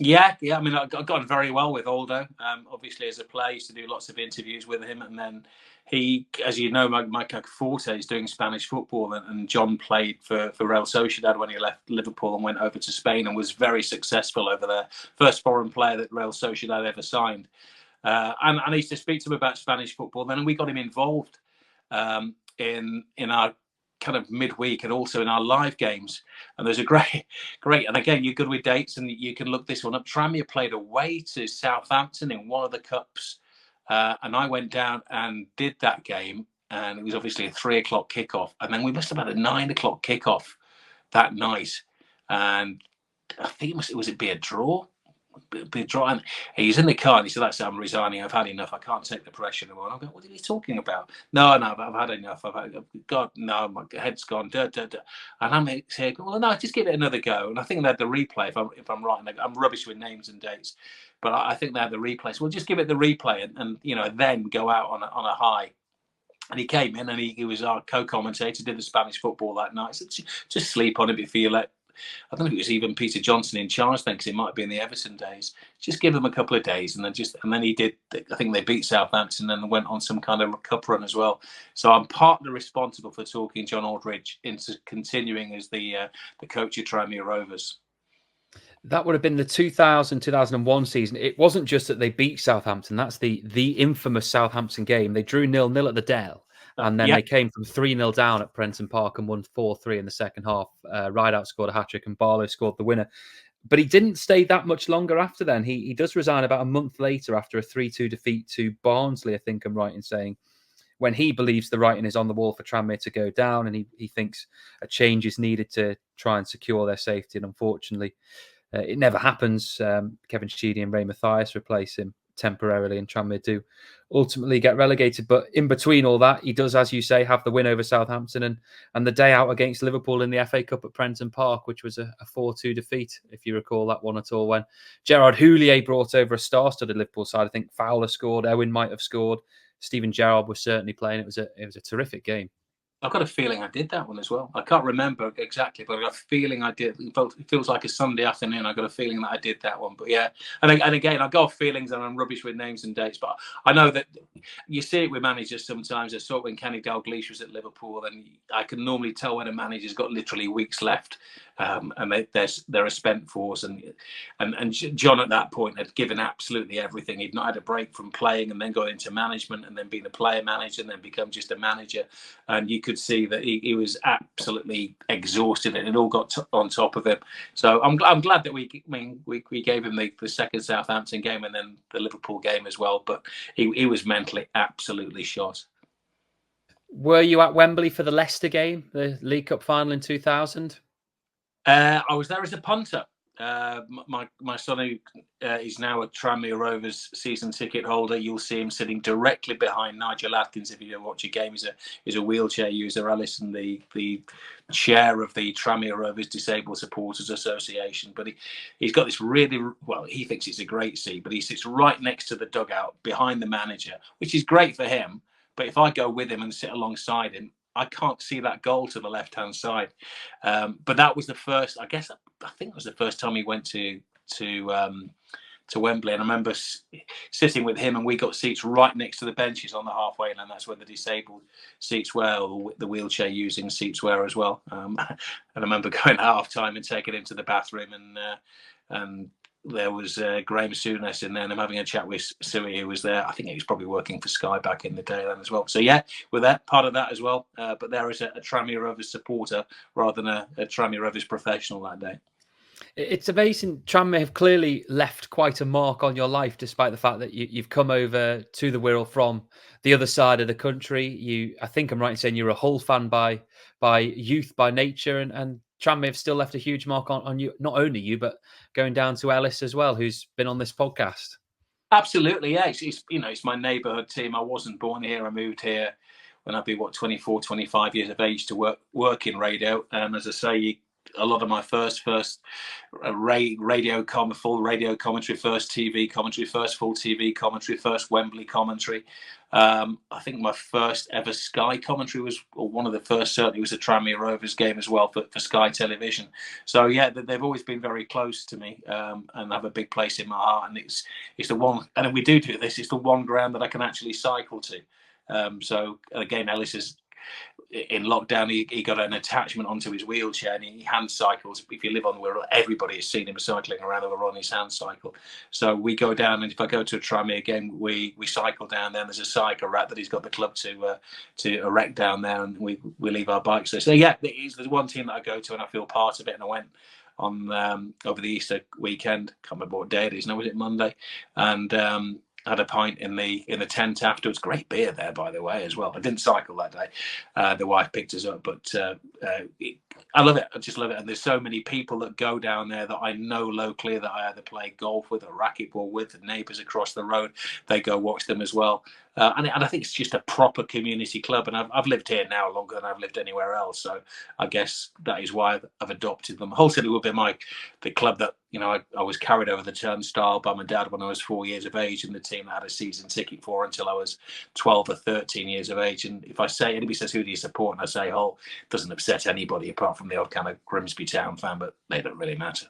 Yeah, yeah. I mean, I got on very well with Aldo. Obviously, as a player, I used to do lots of interviews with him, and then he, as you know, my forte is doing Spanish football, and John played for Real Sociedad when he left Liverpool and went over to Spain and was very successful over there. First foreign player that Real Sociedad ever signed. And I used to speak to him about Spanish football. Then we got him involved in our kind of midweek and also in our live games. And there's a great, and again, you're good with dates, and you can look this one up. Tranmere played away to Southampton in one of the cups, and I went down and did that game. And it was obviously a 3 o'clock kickoff, and then we must have had a 9 o'clock kickoff that night. And I think it was it be a draw? Be drawing. He's in the car and he said, "That's it, I'm resigning. I've had enough. I can't take the pressure anymore." And I'm going, "What are you talking about?" No, I've had enough. God, no, my head's gone. Duh, duh, duh. And I'm here, well, no, just give it another go. And I think they had the replay, if I'm right. And I'm rubbish with names and dates, but I think they had the replay. So we'll just give it the replay and then go out on a high. And he came in and he was our co-commentator, did the Spanish football that night. So just sleep on it before you let. I don't know if it was even Peter Johnson in charge then, because it might have been the Everton days. Just give them a couple of days, and then he did. I think they beat Southampton and went on some kind of cup run as well. So I'm partly responsible for talking John Aldridge into continuing as the coach of Tranmere Rovers. That would have been the 2000-2001 season. It wasn't just that they beat Southampton. That's the infamous Southampton game. They drew 0-0 at the Dale. And then they came from 3-0 down at Prenton Park and won 4-3 in the second half. Rideout scored a hat-trick and Barlow scored the winner. But he didn't stay that much longer after then. He does resign about a month later after a 3-2 defeat to Barnsley, I think I'm right in saying, when he believes the writing is on the wall for Tranmere to go down, and he thinks a change is needed to try and secure their safety. And unfortunately, it never happens. Kevin Sheedy and Ray Mathias replace him temporarily, and Tranmere do ultimately get relegated. But in between all that, he does, as you say, have the win over Southampton and the day out against Liverpool in the FA Cup at Prenton Park, which was a 4-2 defeat, if you recall that one at all, when Gerard Houllier brought over a star-studded Liverpool side. I think Fowler scored, Owen might have scored, Steven Gerrard was certainly playing. It was a terrific game. I've got a feeling I did that one as well. I can't remember exactly, but I've got a feeling I did. It feels like a Sunday afternoon. I've got a feeling that I did that one. But yeah, and again, I got feelings and I'm rubbish with names and dates. But I know that you see it with managers sometimes. I saw it when Kenny Dalglish was at Liverpool, and I can normally tell when a manager's got literally weeks left, and they're a spent force. And John at that point had given absolutely everything. He'd not had a break from playing and then got into management and then being a player manager and then become just a manager. And you could see that he was absolutely exhausted, and it all got on top of him. So I'm glad that we gave him the second Southampton game and then the Liverpool game as well. But he was mentally absolutely shot. Were you at Wembley for the Leicester game, the League Cup final in 2000? I was there as a punter. My son, who is now a Tranmere Rovers season ticket holder, you'll see him sitting directly behind Nigel Atkins. If you don't watch a game, he's a wheelchair user. Alison, the chair of the Tranmere Rovers Disabled Supporters Association. But he's got this really, well, he thinks it's a great seat, but he sits right next to the dugout behind the manager, which is great for him. But if I go with him and sit alongside him, I can't see that goal to the left-hand side. But that was the first, I think it was the first time he went to Wembley. And I remember sitting with him, and we got seats right next to the benches on the halfway line. That's where the disabled seats were, or the wheelchair using seats were as well. And I remember going at half time and taking him to the bathroom, and there was Graham Souness in there, and I'm having a chat with Suey, who was there. I think he was probably working for Sky back in the day then as well. So yeah, we're there, part of that as well. But there is a Tranmere Rovers supporter rather than a Tranmere Rovers professional that day. It's amazing. Tranmere have clearly left quite a mark on your life, despite the fact that you've come over to the Wirral from the other side of the country. I think I'm right in saying you're a Hull fan by youth, by nature, and Tranmere have still left a huge mark on you, not only you, but going down to Ellis as well, who's been on this podcast. Absolutely, yeah. It's my neighbourhood team. I wasn't born here. I moved here when I'd be 24, 25 years of age to work in radio. As I say, a lot of my first full radio commentary, first TV commentary, first full TV commentary, first Wembley commentary. I think my first ever Sky commentary was, or one of the first, certainly was a Tranmere Rovers game as well for Sky Television. So yeah, they've always been very close to me, and have a big place in my heart. And it's the one, and we do this. It's the one ground that I can actually cycle to. So again, Ellis is in lockdown. He got an attachment onto his wheelchair, and he hand cycles. If you live on the Wirral, everybody has seen him cycling around the Wirral on his hand cycle. So we go down, and if I go to a Tranmere game, we cycle down there. And there's a cycle rack that he's got the club to erect down there, and we leave our bikes there. So yeah, there's one team that I go to, and I feel part of it. And I went on over the Easter weekend. Can't remember what day it is now. Was it Monday? And had a pint in the tent afterwards. Great beer there, by the way, as well. I didn't cycle that day. The wife picked us up, but I love it. I just love it. And there's so many people that go down there that I know locally that I either play golf with or racquetball with. The neighbours across the road, they go watch them as well. And I think it's just a proper community club. And I've lived here now longer than I've lived anywhere else. So I guess that is why I've adopted them. Hull City will be the club that, you know, I was carried over the turnstile by my dad when I was 4 years of age, and the team that I had a season ticket for until I was 12 or 13 years of age. And if anybody says, who do you support? And I say Hull, it doesn't upset anybody apart from the odd kind of Grimsby Town fan, but they don't really matter.